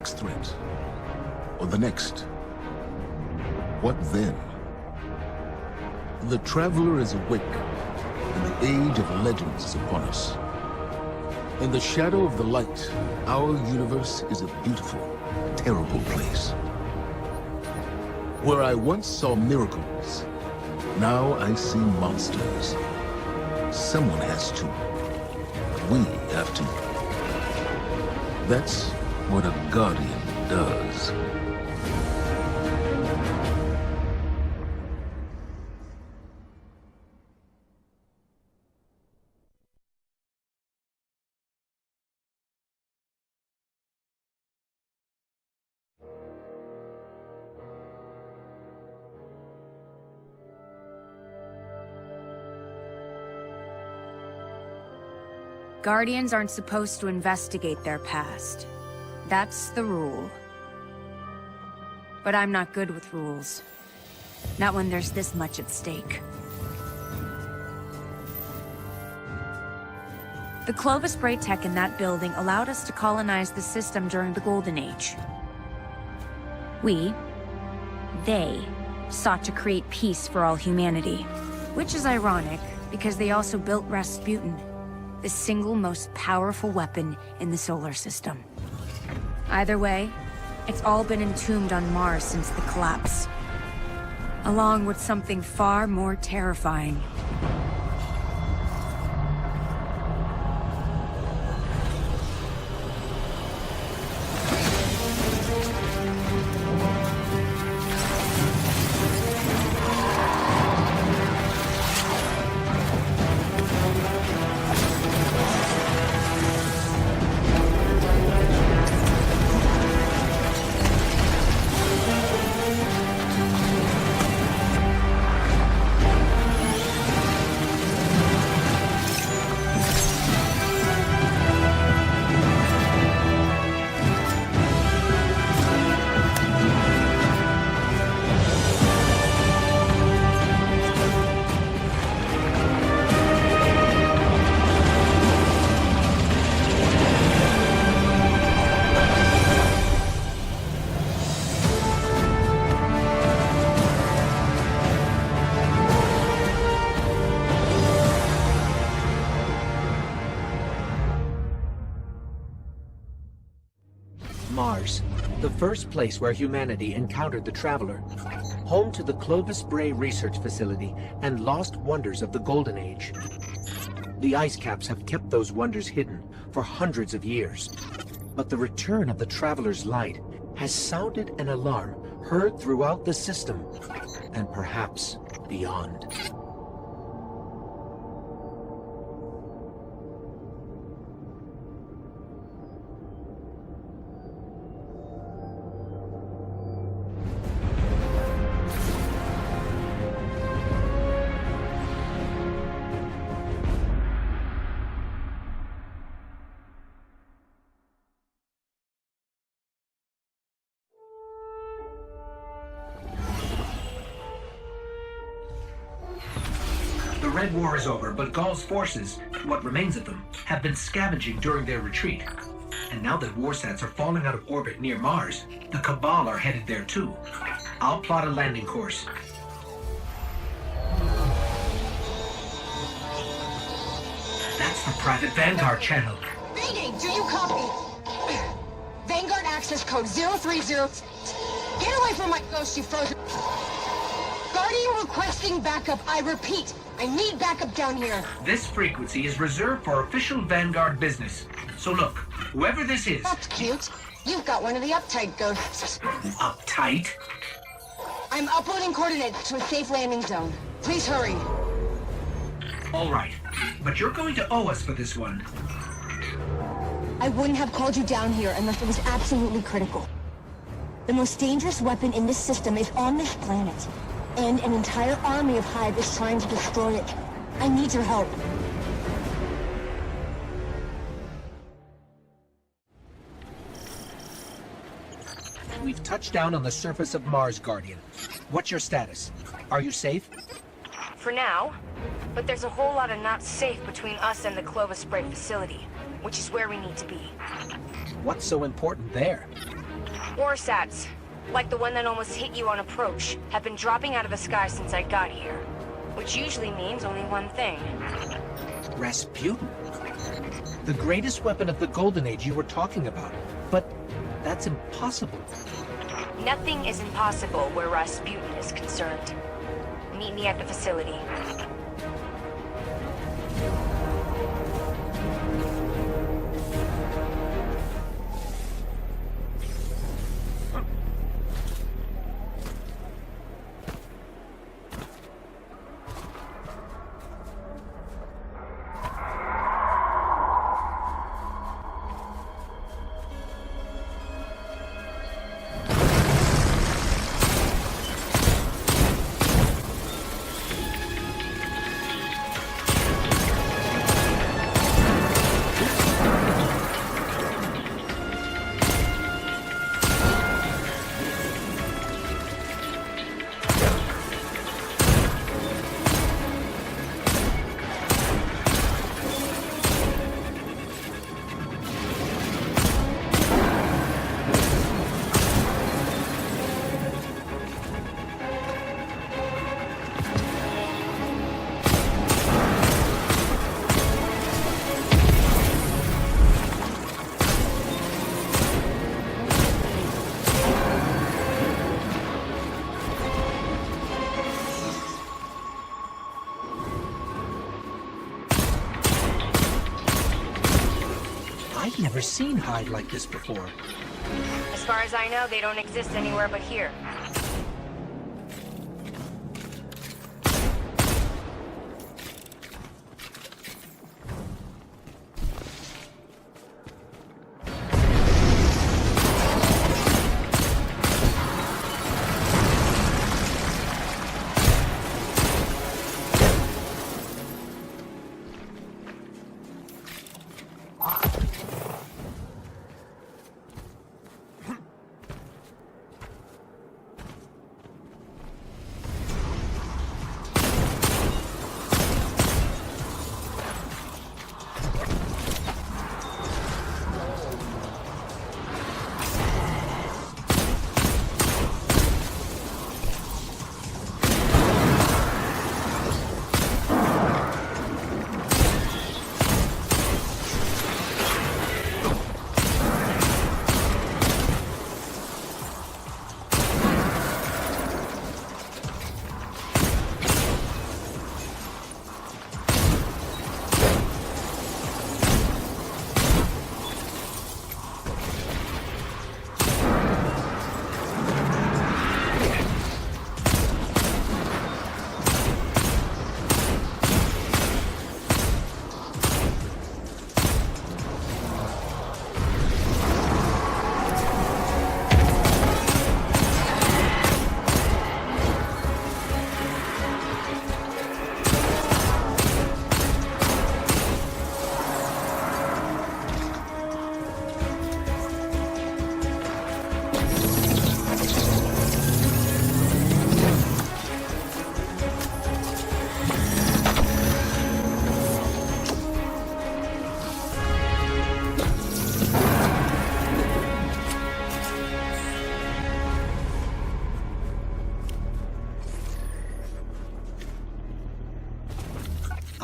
next threat, or the next. What then? The Traveler is awake, and the age of legends is upon us. In the shadow of the light, our universe is a beautiful, terrible place. Where I once saw miracles, now I see monsters. Someone has to. We have to. That's what a Guardian does. Guardians aren't supposed to investigate their past. That's the rule. But I'm not good with rules. Not when there's this much at stake. The Clovis Bray tech in that building allowed us to colonize the system during the Golden Age. They, sought to create peace for all humanity. Which is ironic, because they also built Rasputin, the single most powerful weapon in the solar system. Either way, it's all been entombed on Mars since the collapse. Along with something far more terrifying. Mars, the first place where humanity encountered the Traveler, home to the Clovis Bray Research Facility and lost wonders of the Golden Age. The ice caps have kept those wonders hidden for hundreds of years. But the return of the Traveler's light has sounded an alarm heard throughout the system, and perhaps beyond. The Red War is over, but Gaul's forces, what remains of them, have been scavenging during their retreat. And now that warsats are falling out of orbit near Mars, the Cabal are headed there too. I'll plot a landing course. That's the private Vanguard channel. Mayday, do you copy? Vanguard access code 030. Get away from my ghost, you frozen. Guardian requesting backup. I repeat, I need backup down here. This frequency is reserved for official Vanguard business. So look, whoever this is... That's cute. You've got one of the uptight ghosts. Uptight? I'm uploading coordinates to a safe landing zone. Please hurry. All right, but you're going to owe us for this one. I wouldn't have called you down here unless it was absolutely critical. The most dangerous weapon in this system is on this planet. And an entire army of Hive is trying to destroy it. I need your help. We've touched down on the surface of Mars, Guardian. What's your status? Are you safe? For now. But there's a whole lot of not safe between us and the Clovis Bray facility, which is where we need to be. What's so important there? Warsats, like the one that almost hit you on approach, have been dropping out of the sky since I got here. Which usually means only one thing. Rasputin? The greatest weapon of the Golden Age you were talking about. But that's impossible. Nothing is impossible where Rasputin is concerned. Meet me at the facility. I've never seen hide like this before. As far as I know, they don't exist anywhere but here.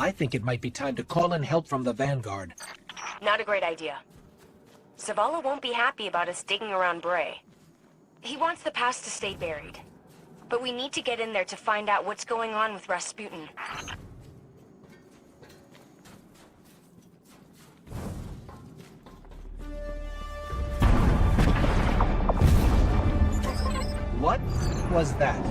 I think it might be time to call in help from the Vanguard. Not a great idea. Zavala won't be happy about us digging around Bray. He wants the past to stay buried. But we need to get in there to find out what's going on with Rasputin. What was that?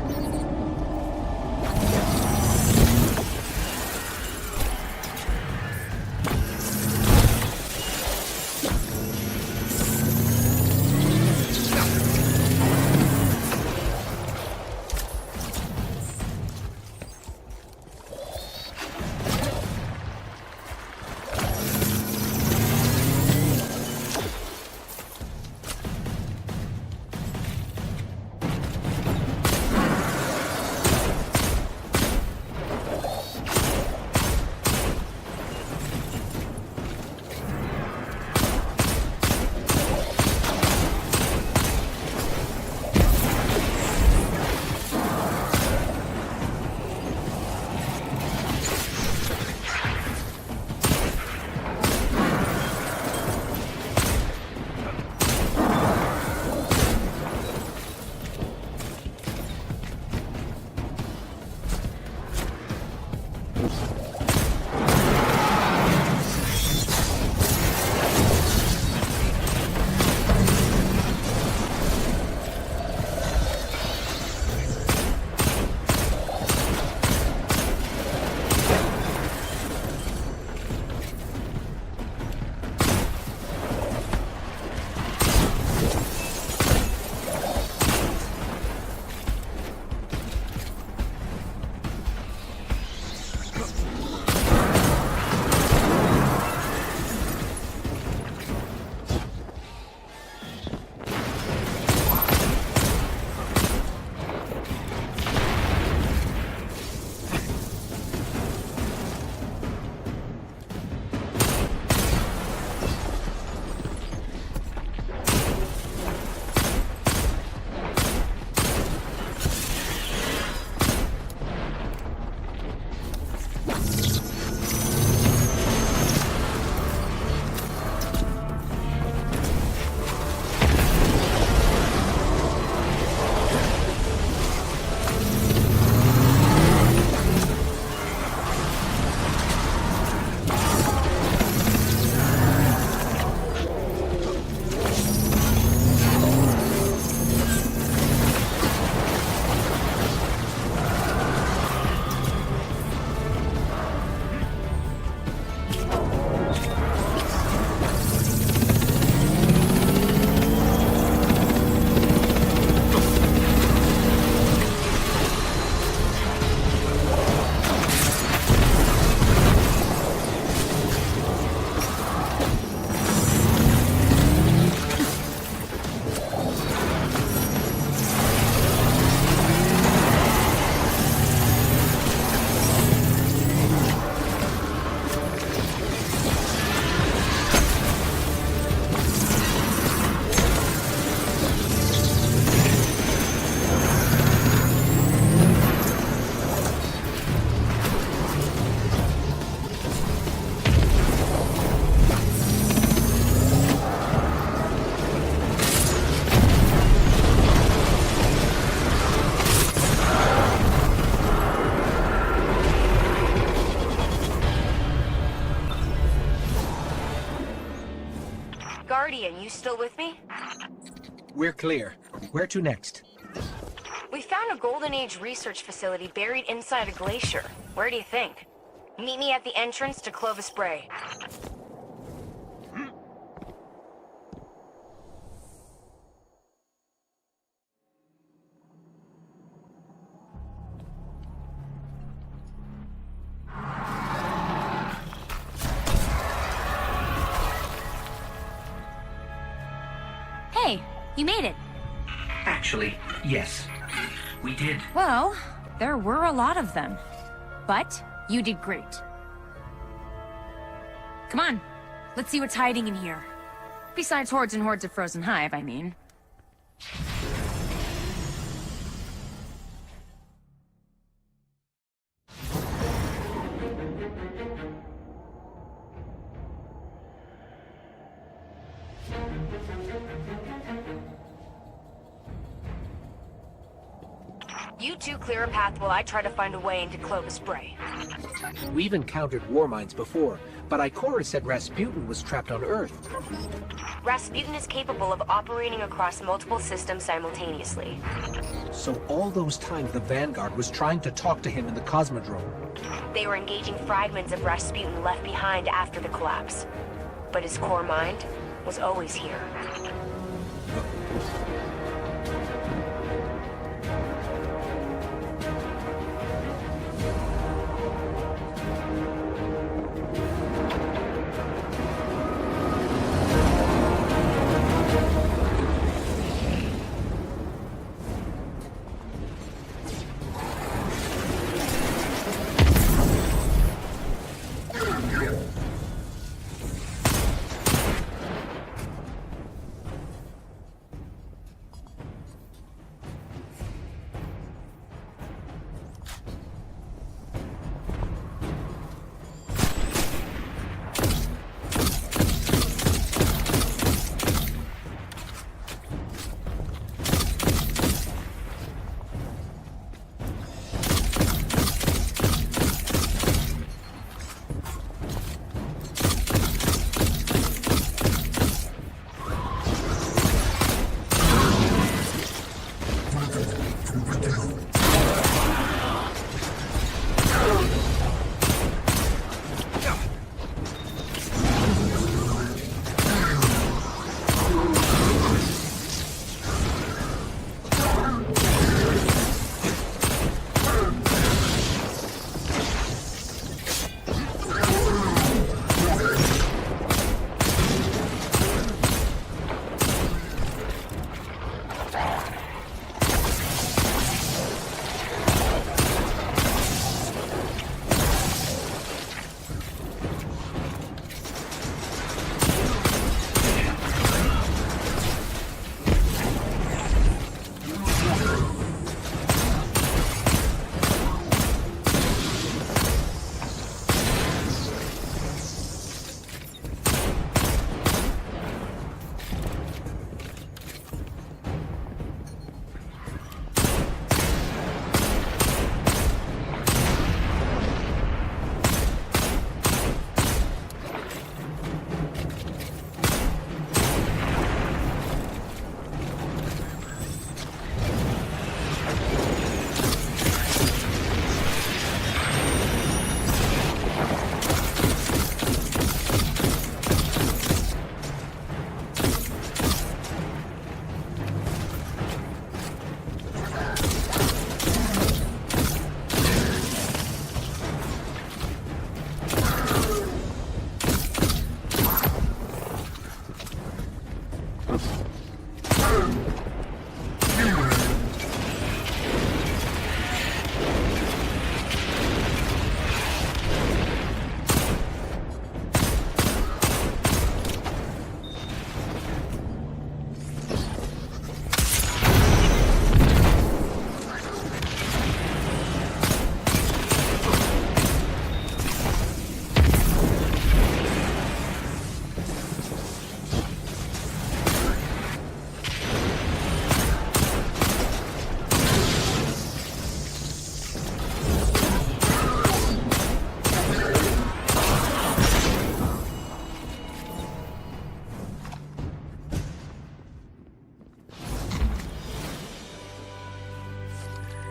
You still with me? We're clear. Where to next? We found a Golden Age research facility buried inside a glacier. Where do you think? Meet me at the entrance to Clovis Bray. Hey, you made it. Actually, yes. We did. Well, there were a lot of them. But you did great. Come on, let's see what's hiding in here. Besides hordes and hordes of frozen hive, I mean. You two clear a path while I try to find a way into Clovis Bray. We've encountered Warminds before, but Ikora said Rasputin was trapped on Earth. Rasputin is capable of operating across multiple systems simultaneously. So all those times the Vanguard was trying to talk to him in the Cosmodrome. They were engaging fragments of Rasputin left behind after the collapse. But his core mind was always here.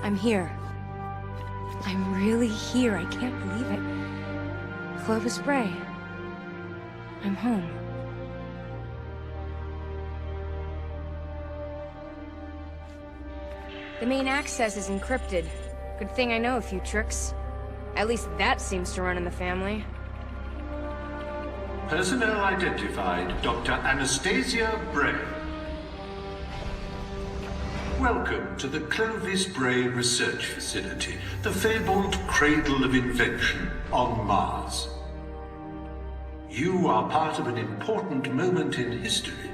I'm here. I'm really here. I can't believe it. Clovis Bray. I'm home. The main access is encrypted. Good thing I know a few tricks. At least that seems to run in the family. Personnel identified Dr. Anastasia Bray. Welcome to the Clovis Bray Research Facility, the fabled cradle of invention on Mars. You are part of an important moment in history.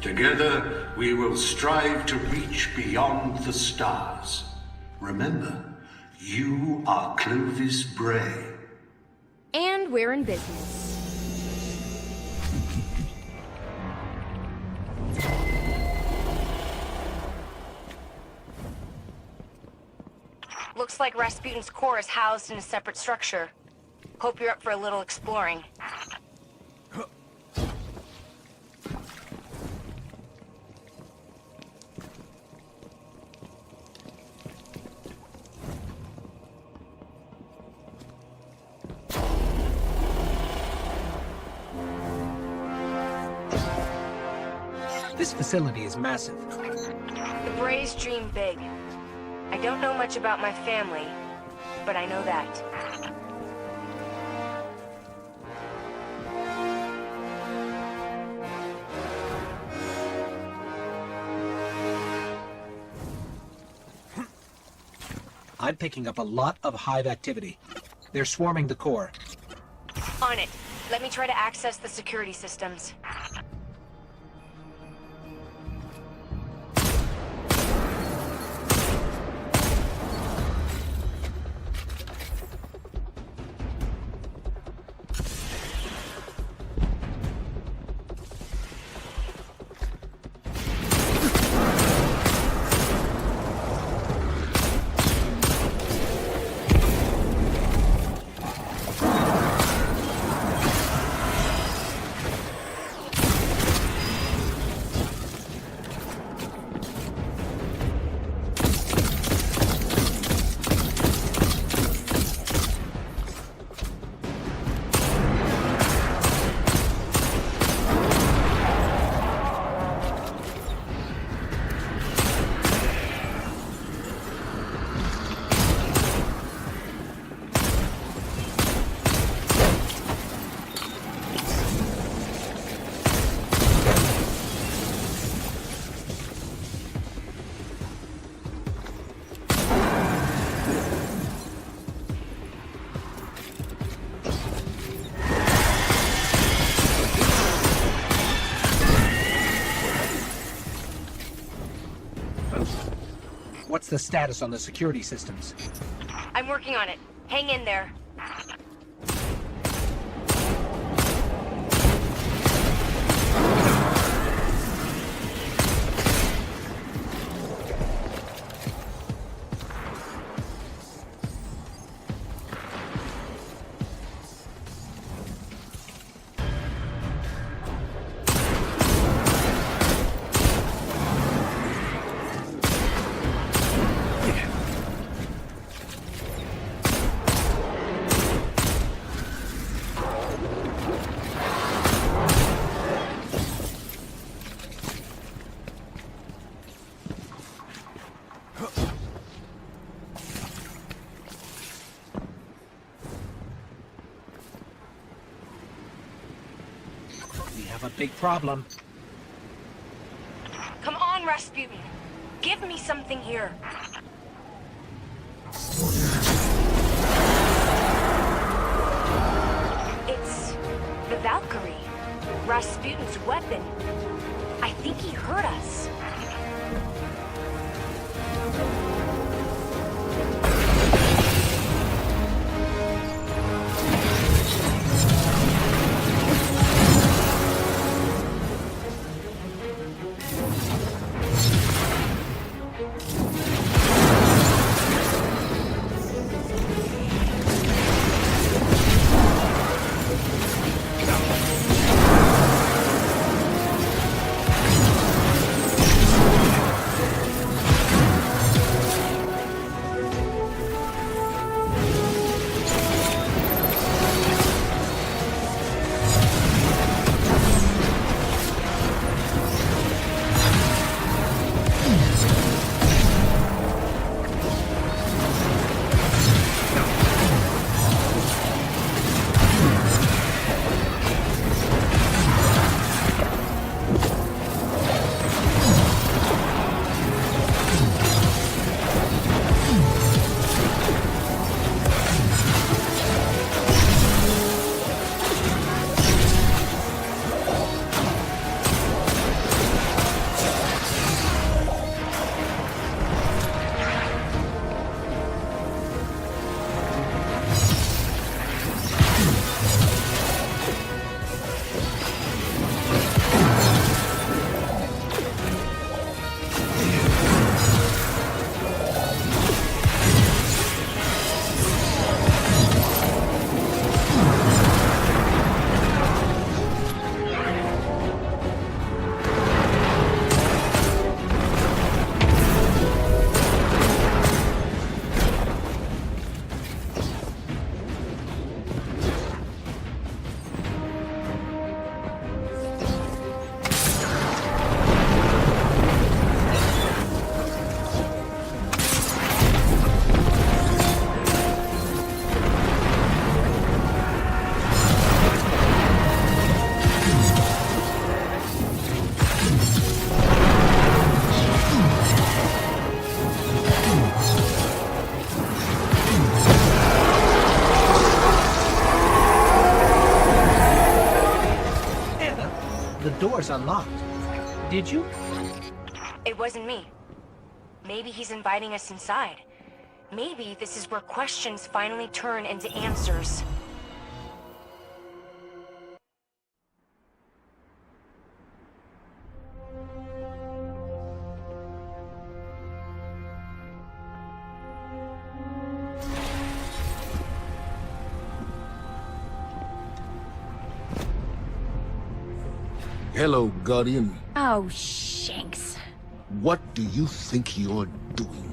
Together, we will strive to reach beyond the stars. Remember, you are Clovis Bray. And we're in business. Looks like Rasputin's core is housed in a separate structure. Hope you're up for a little exploring. This facility is massive. The Brays dream big. I don't know much about my family, but I know that. I'm picking up a lot of hive activity. They're swarming the core. On it. Let me try to access the security systems. What's the status on the security systems? I'm working on it. Hang in there. We have a big problem. Come on, Rasputin. Give me something here. It's the Valkyrie. Rasputin's weapon. I think he heard us. unlocked. Did you? It wasn't me. Maybe he's inviting us inside. Maybe this is where questions finally turn into answers. Hello, Guardian. Oh, Shanks. What do you think you're doing?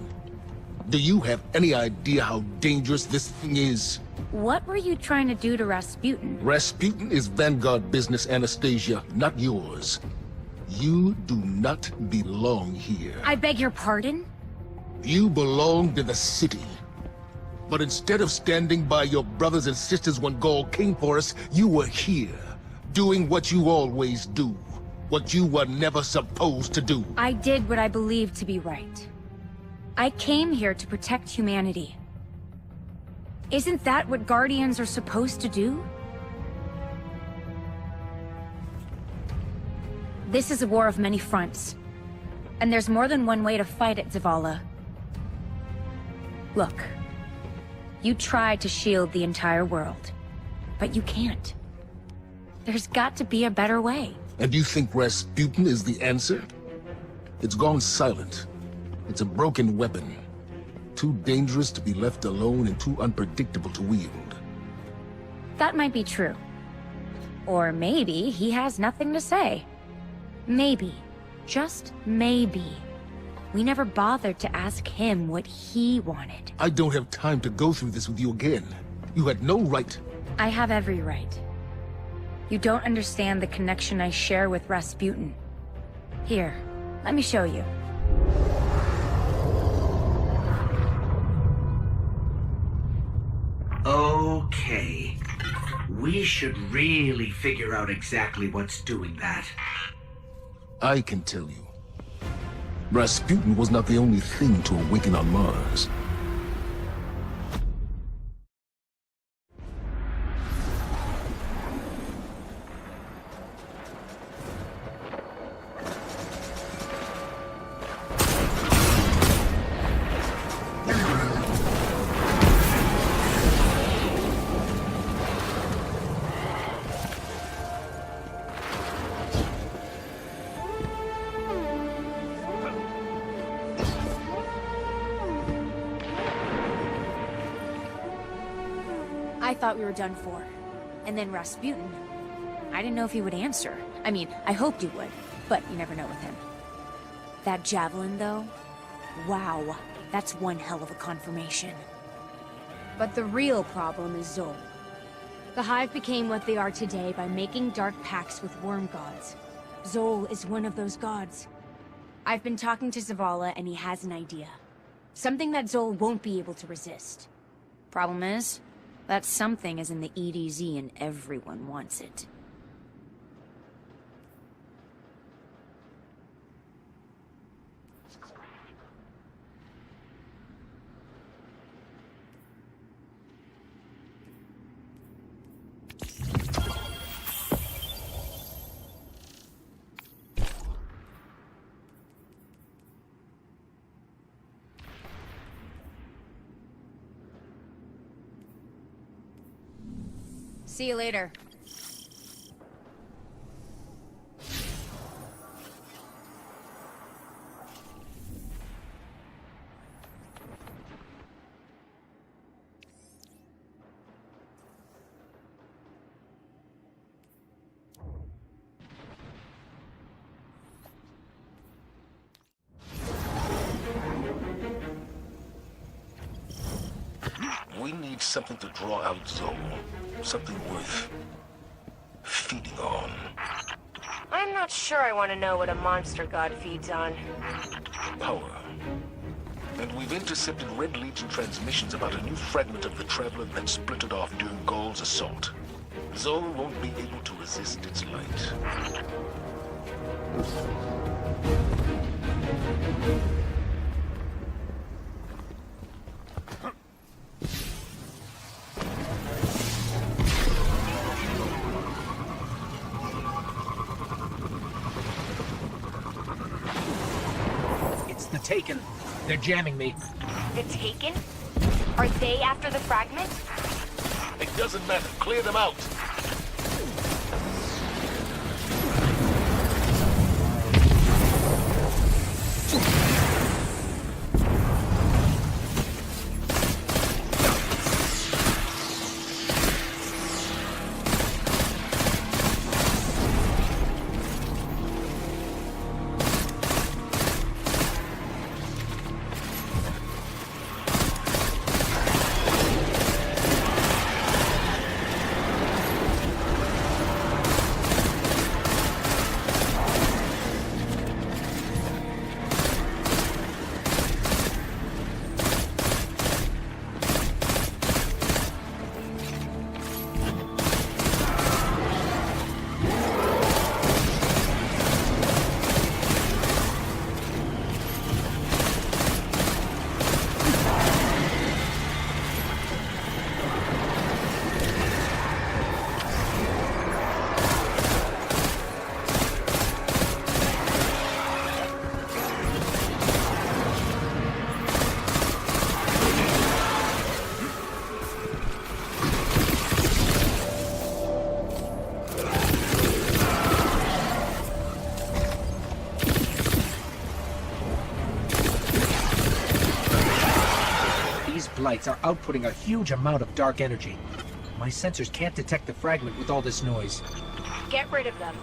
Do you have any idea how dangerous this thing is? What were you trying to do to Rasputin? Rasputin is Vanguard business, Anastasia, not yours. You do not belong here. I beg your pardon? You belong to the city. But instead of standing by your brothers and sisters when Gaul came for us, you were here, doing what you always do. What you were never supposed to do. I did what I believed to be right. I came here to protect humanity. Isn't that what Guardians are supposed to do? This is a war of many fronts. And there's more than one way to fight it, Zavala. Look. You tried to shield the entire world. But you can't. There's got to be a better way. And you think Rasputin is the answer? It's gone silent. It's a broken weapon. Too dangerous to be left alone and too unpredictable to wield. That might be true. Or maybe he has nothing to say. Maybe. Just maybe. We never bothered to ask him what he wanted. I don't have time to go through this with you again. You had no right. I have every right. You don't understand the connection I share with Rasputin. Here, let me show you. Okay. We should really figure out exactly what's doing that. I can tell you. Rasputin was not the only thing to awaken on Mars. I thought we were done for. And then Rasputin. I didn't know if he would answer. I mean, I hoped he would, but you never know with him. That javelin, though? Wow, that's one hell of a confirmation. But the real problem is Zol. The Hive became what they are today by making dark pacts with worm gods. Zol is one of those gods. I've been talking to Zavala, and he has an idea. Something that Zol won't be able to resist. Problem is, that something is in the EDZ and everyone wants it. See you later. We need something to draw out Zol. Something worth feeding on. I'm not sure I want to know what a monster god feeds on. Power. And we've intercepted Red Legion transmissions about a new fragment of the Traveler that splintered off during Gaul's assault. Zol won't be able to resist its light. taken. They're jamming me. The Taken? Are they after the fragment? It doesn't matter. Clear them out. Blights are outputting a huge amount of dark energy. My sensors can't detect the fragment with all this noise. Get rid of them.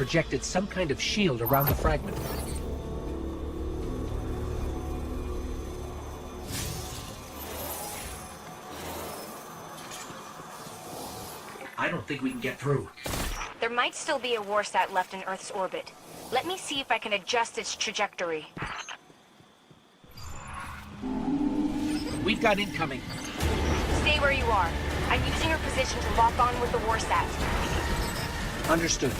projected some kind of shield around the fragment. I don't think we can get through. There might still be a warsat left in Earth's orbit. Let me see if I can adjust its trajectory. We've got incoming. Stay where you are. I'm using your position to lock on with the warsat. Understood.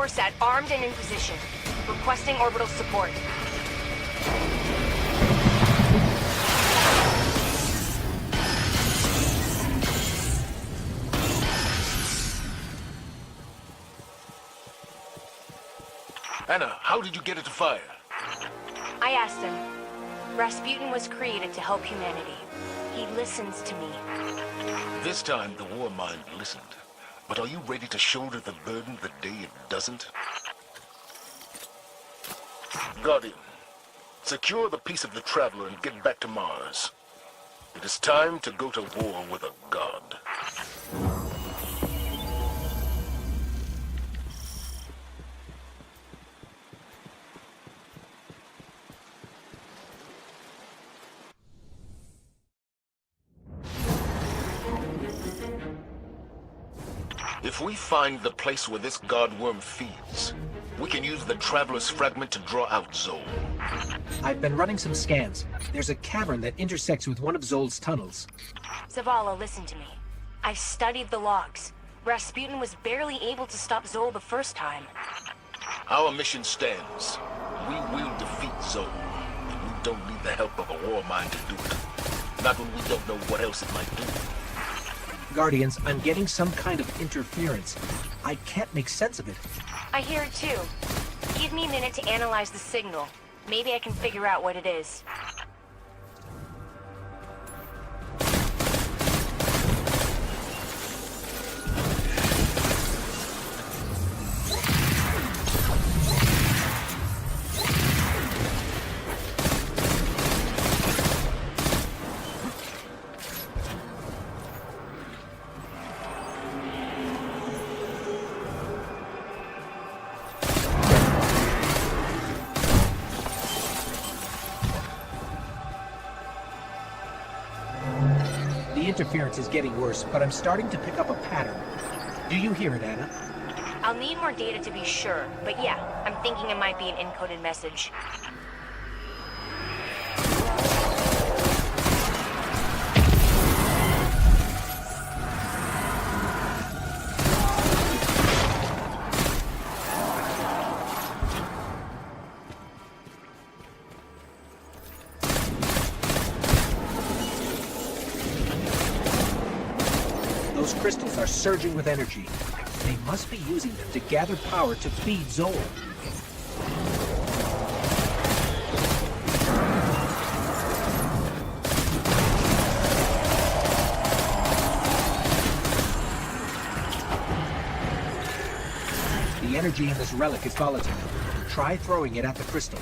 Warsat armed and in position. Requesting orbital support. Anna, how did you get it to fire? I asked him. Rasputin was created to help humanity. He listens to me. This time, the Warmind listened. But are you ready to shoulder the burden the day it doesn't? Guardian, secure the piece of the Traveler and get back to Mars. It is time to go to war with a god. If we find the place where this godworm feeds, we can use the Traveler's fragment to draw out Zol. I've been running some scans. There's a cavern that intersects with one of Zol's tunnels. Zavala, listen to me. I've studied the logs. Rasputin was barely able to stop Zol the first time. Our mission stands. We will defeat Zol, and we don't need the help of a Warmind to do it. Not when we don't know what else it might do. Guardians, I'm getting some kind of interference. I can't make sense of it. I hear it too. Give me a minute to analyze the signal. Maybe I can figure out what it is. The interference is getting worse, but I'm starting to pick up a pattern. Do you hear it, Anna? I'll need more data to be sure, but yeah, I'm thinking it might be an encoded message. Those crystals are surging with energy. They must be using them to gather power to feed Zol. The energy in this relic is volatile. Try throwing it at the crystal.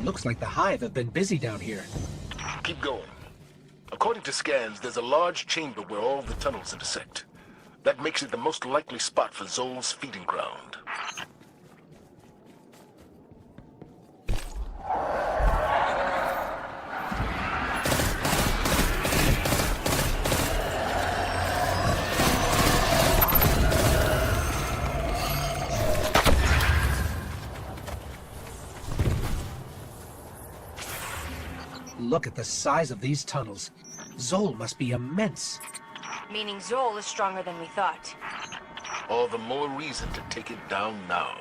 Looks like the Hive have been busy down here. Keep going. According to scans, there's a large chamber where all the tunnels intersect. That makes it the most likely spot for Zol's feeding ground. Look at the size of these tunnels. Zol must be immense. Meaning Zol is stronger than we thought. All the more reason to take it down now.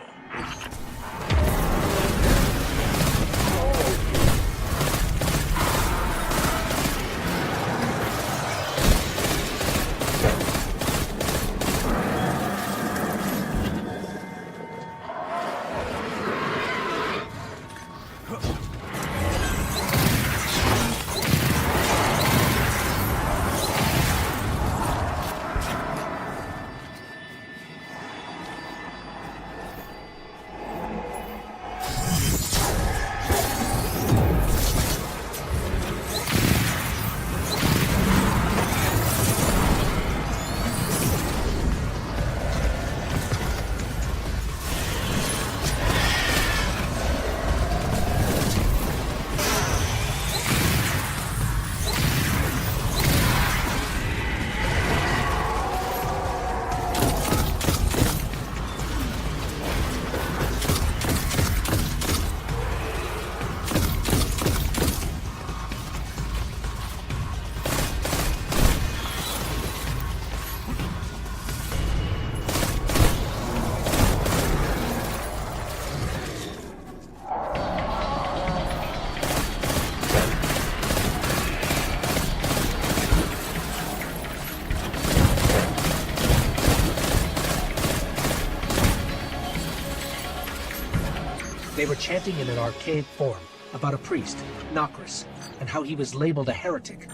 They were chanting in an archaic form about a priest, Nokris, and how he was labeled a heretic.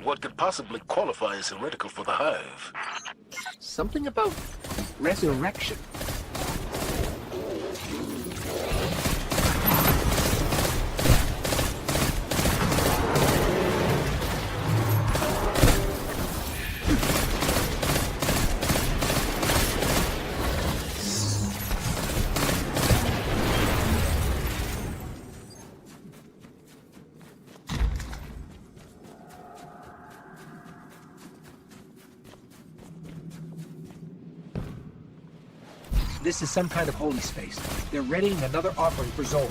What could possibly qualify as heretical for the Hive? Something about resurrection. This is some kind of holy space. They're readying another offering for Zol.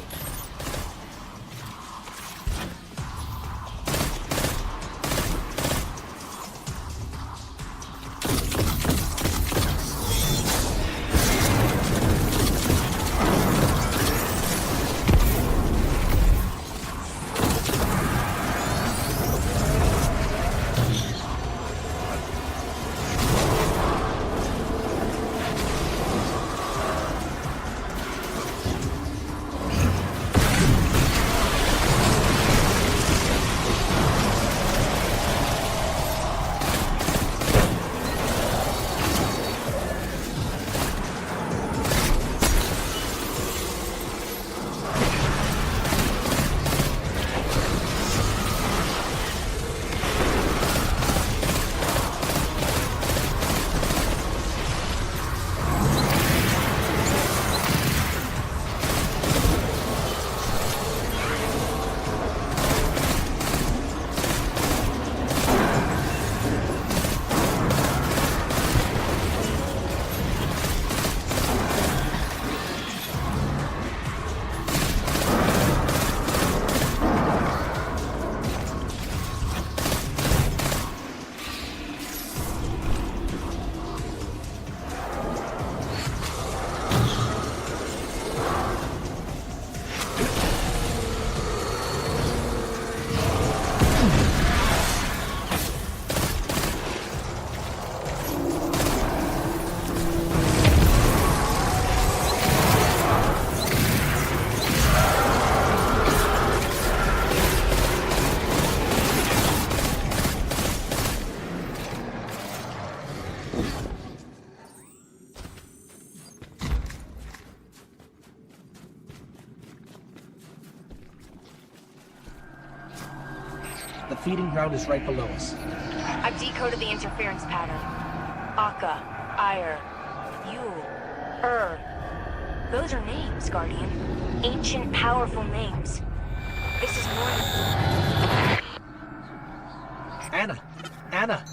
The feeding ground is right below us. I've decoded the interference pattern. Akka, Ire, Yule, Those are names, Guardian. Ancient, powerful names. This is more than... Anna! Anna!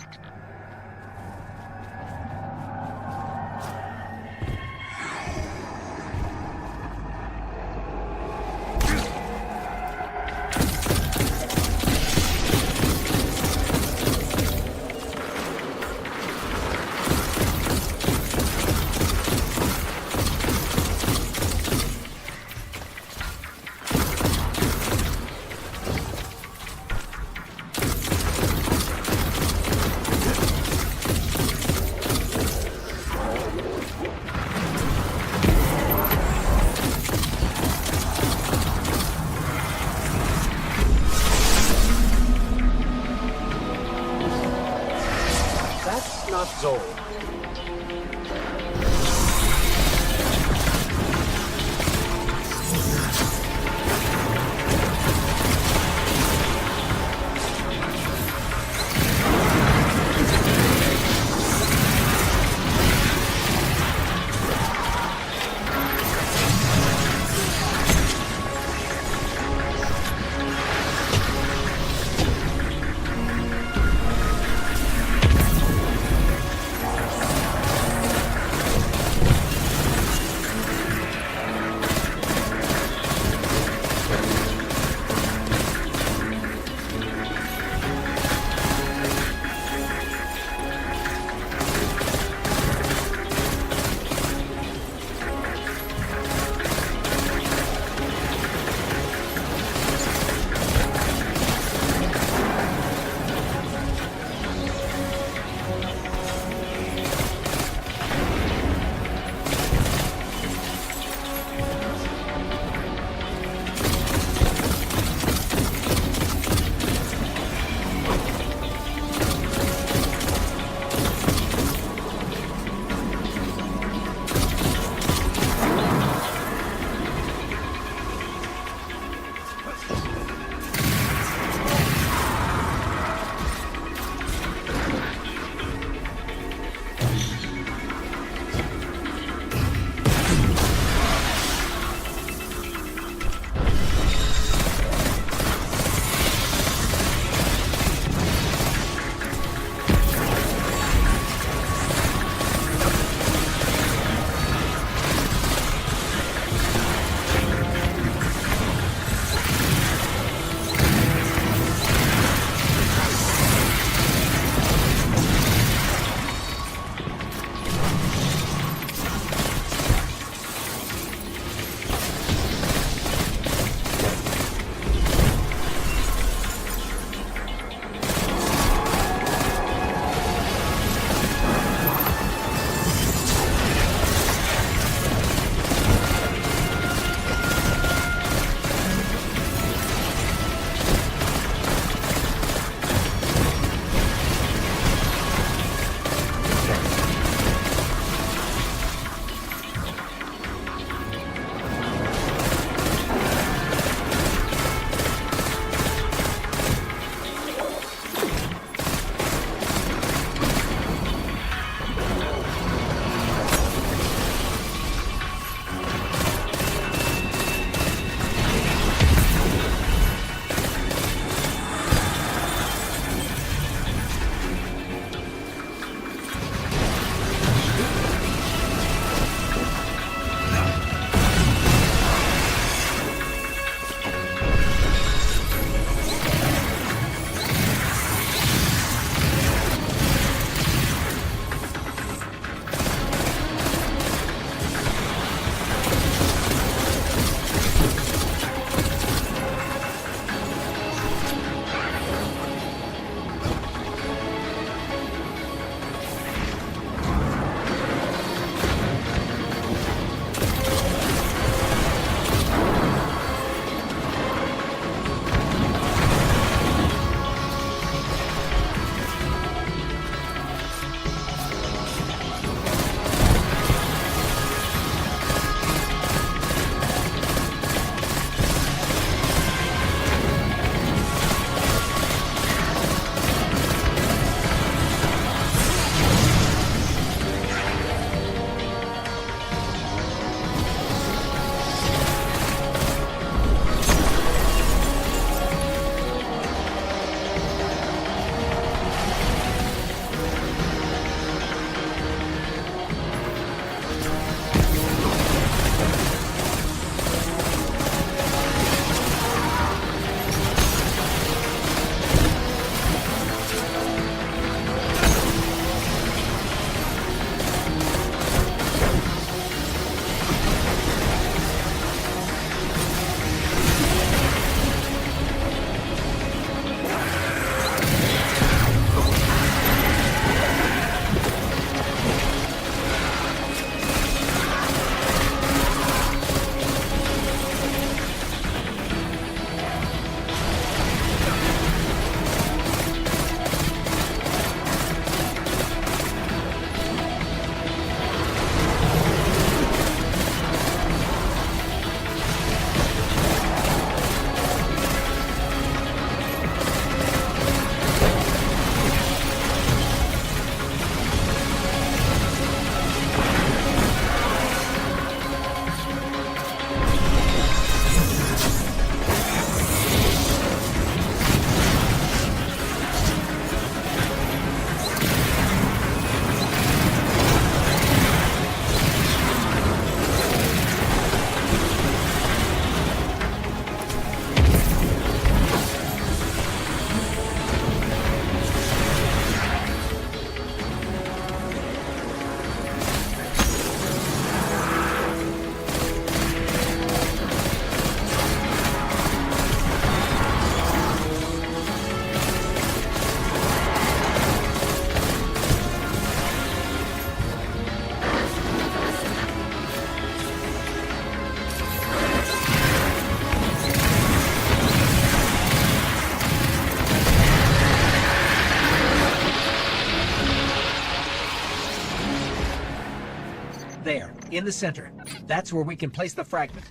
in the center. That's where we can place the fragment.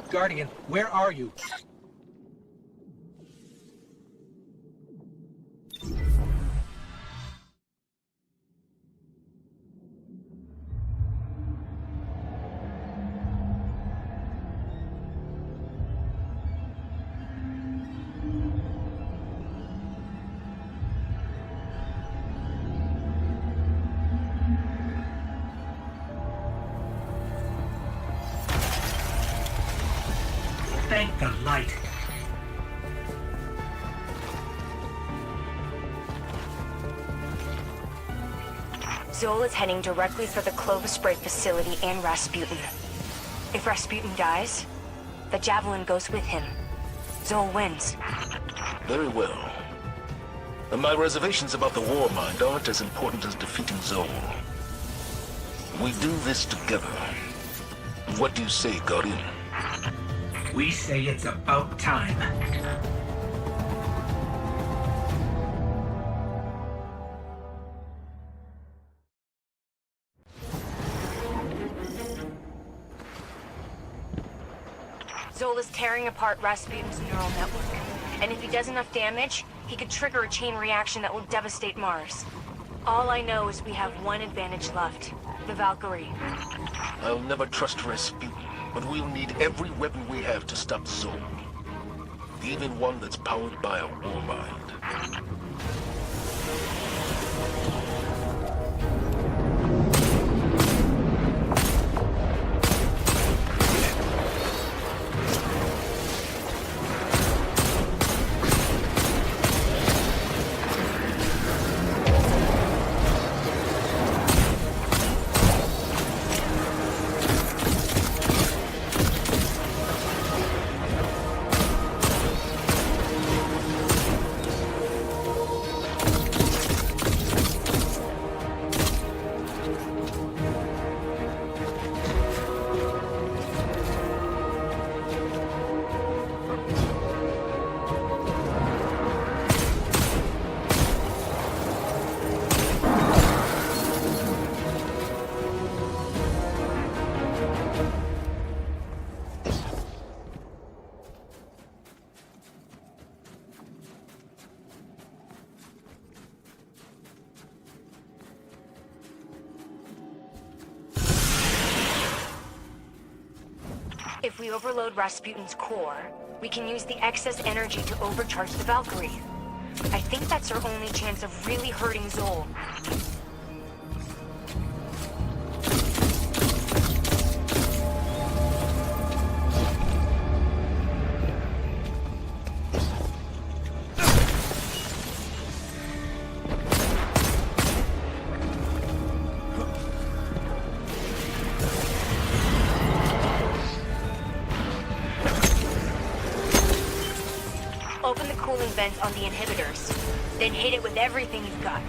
Guardian, where are you? Thank the light. Zol is heading directly for the Clovis Spray facility and Rasputin. If Rasputin dies, the Javelin goes with him. Zol wins. Very well. And my reservations about the Warmind aren't as important as defeating Zol. We do this together. What do you say, Guardian? We say it's about time. Zol is tearing apart Rasputin's neural network. And if he does enough damage, he could trigger a chain reaction that will devastate Mars. All I know is we have one advantage left. The Valkyrie. I'll never trust Rasputin, but we'll need every weapon we have to stop Zol. Even one that's powered by a Warmind. If we overload Rasputin's core, we can use the excess energy to overcharge the Valkyrie. I think that's our only chance of really hurting Zol. Open the cooling vents on the inhibitors, then hit it with everything you've got.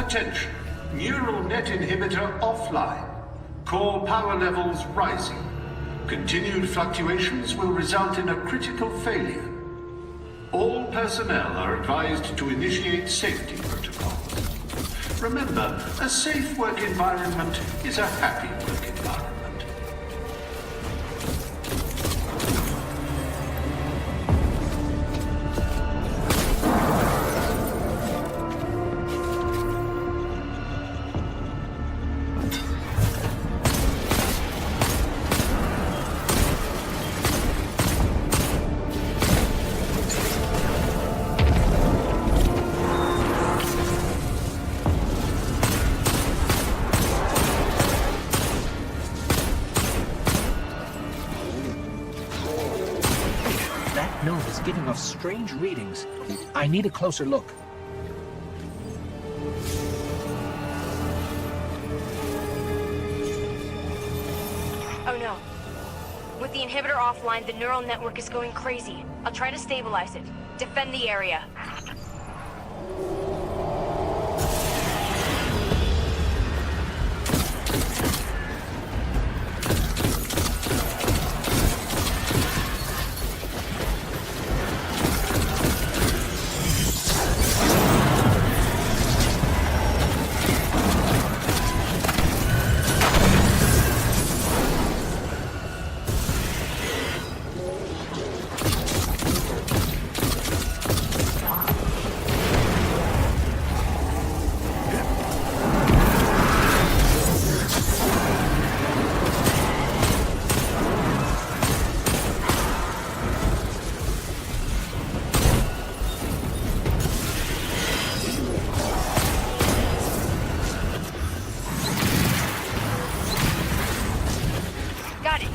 Attention. Neural net inhibitor offline. Core power levels rising. Continued fluctuations will result in a critical failure. All personnel are advised to initiate safety protocols. Remember, a safe work environment is a happy work environment. That node is giving off strange readings. I need a closer look. Oh no. With the inhibitor offline, the neural network is going crazy. I'll try to stabilize it. Defend the area. Got it.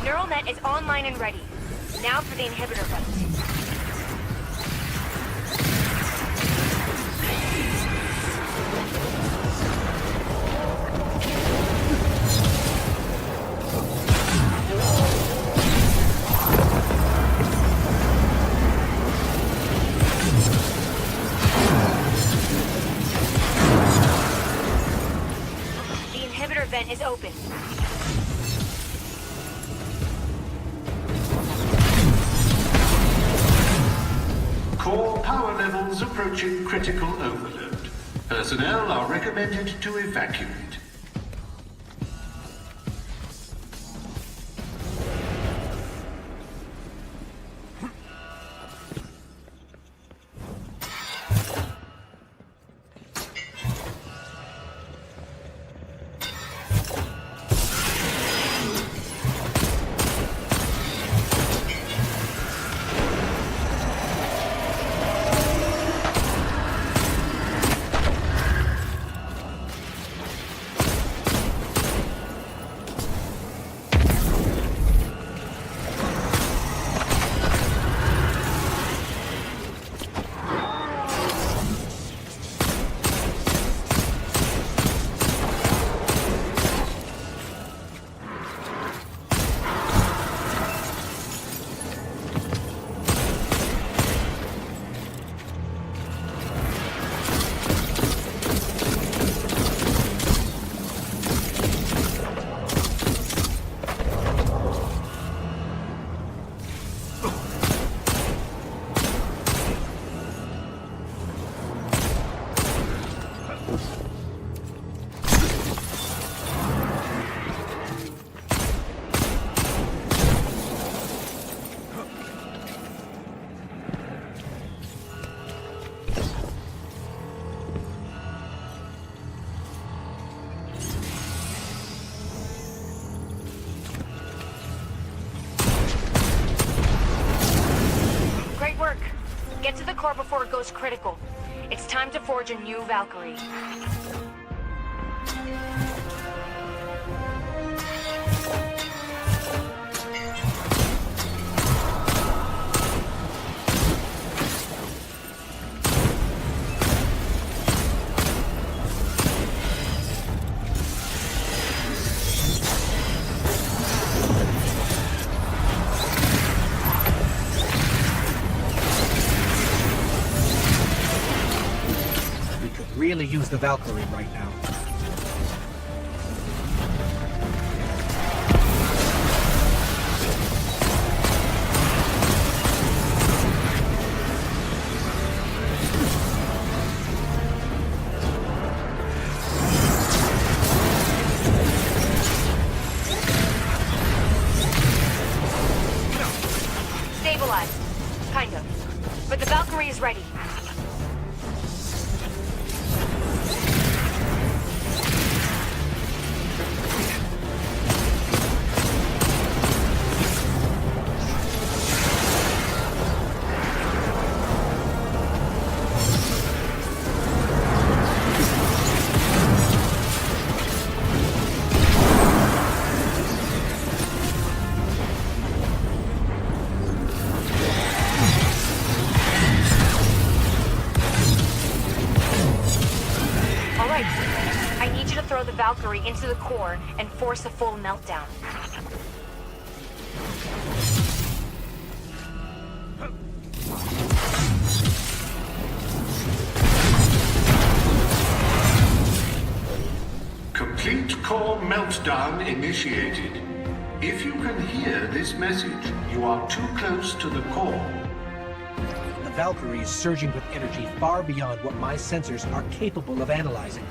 Neural net is online and ready. Now for the inhibitor vent. The inhibitor vent is open. Core power levels approaching critical overload. Personnel are recommended to evacuate. Get to the core before it goes critical. It's time to forge a new Valkyrie. Really use the Valkyrie right now. Stabilized. Kind of. But the Valkyrie is ready. Throw the Valkyrie into the core and force a full meltdown. Complete core meltdown initiated. If you can hear this message, you are too close to the core. The Valkyrie is surging with energy far beyond what my sensors are capable of analyzing.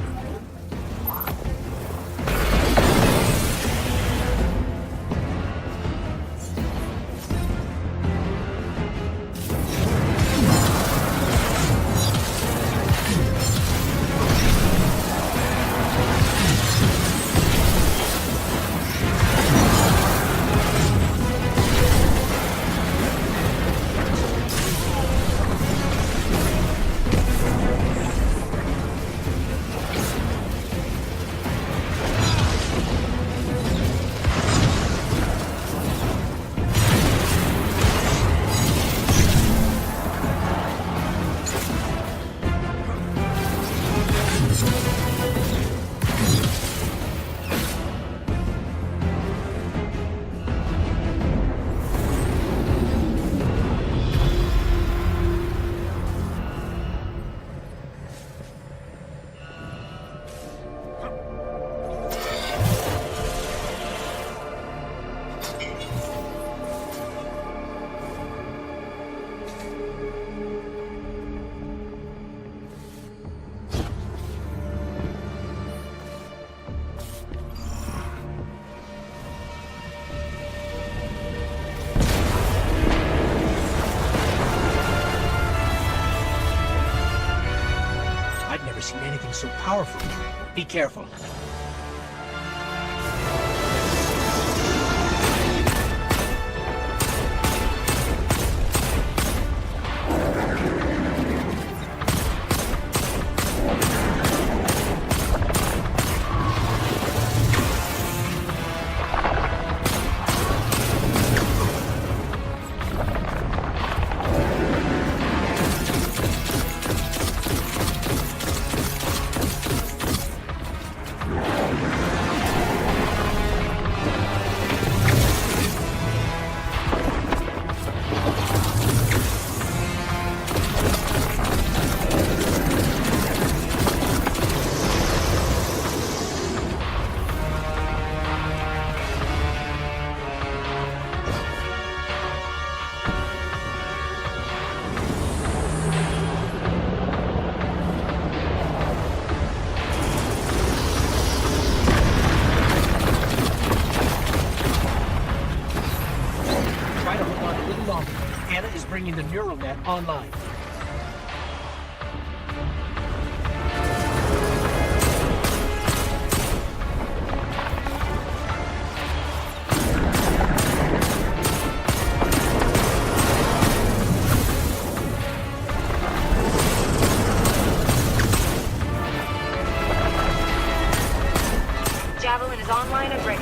Seen anything so powerful. Be careful. Bringing the neural net online. Javelin is online and ready.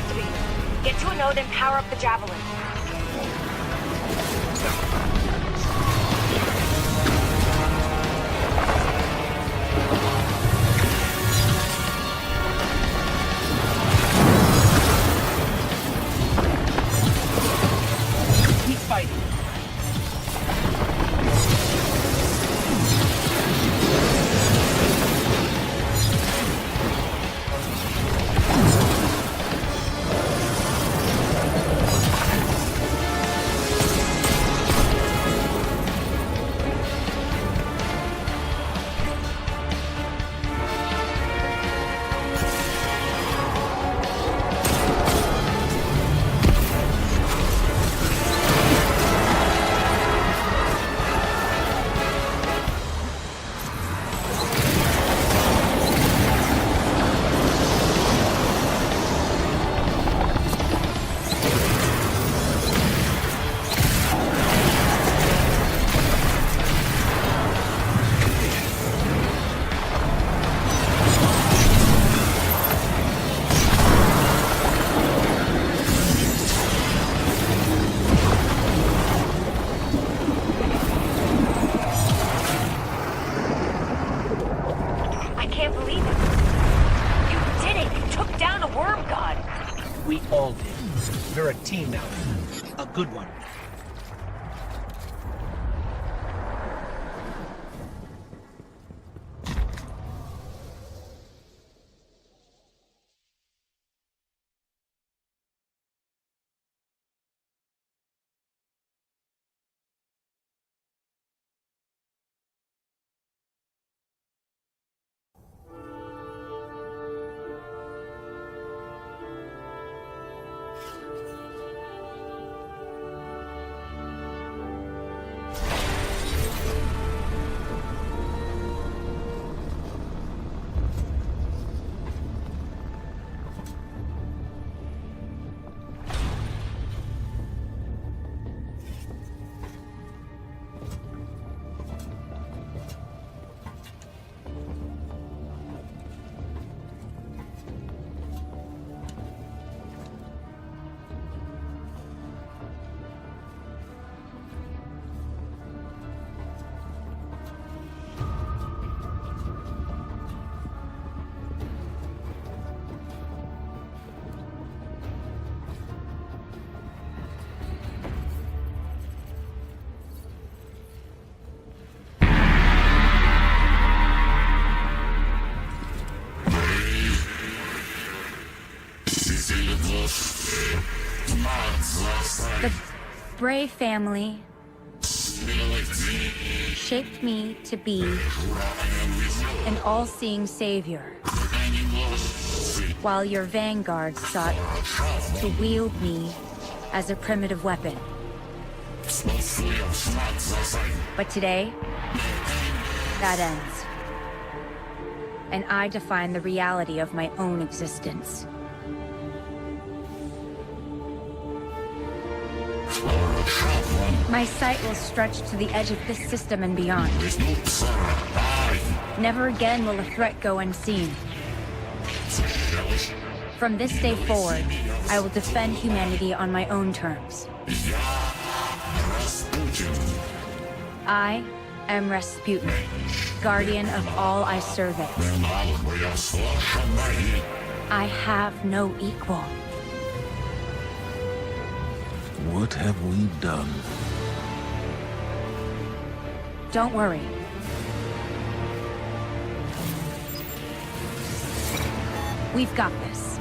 activated. Get to a node and power up the Javelin. Keep fighting. We all did. You're a team now. A good one. The Bray family shaped me to be an all-seeing savior, while your vanguard sought to wield me as a primitive weapon. But today, that ends. And I define the reality of my own existence. My sight will stretch to the edge of this system and beyond. Never again will a threat go unseen. From this day forward, I will defend humanity on my own terms. I am Rasputin, guardian of all I survey. I have no equal. What have we done? Don't worry. We've got this.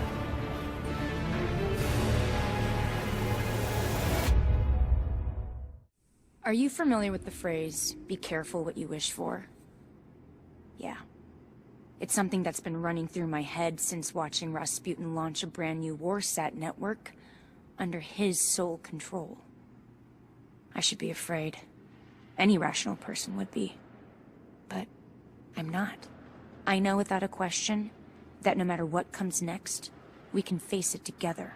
Are you familiar with the phrase, "Be careful what you wish for"? Yeah. It's something that's been running through my head since watching Rasputin launch a brand new Warsat network under his sole control. I should be afraid. Any rational person would be. But I'm not. I know without a question that no matter what comes next, we can face it together.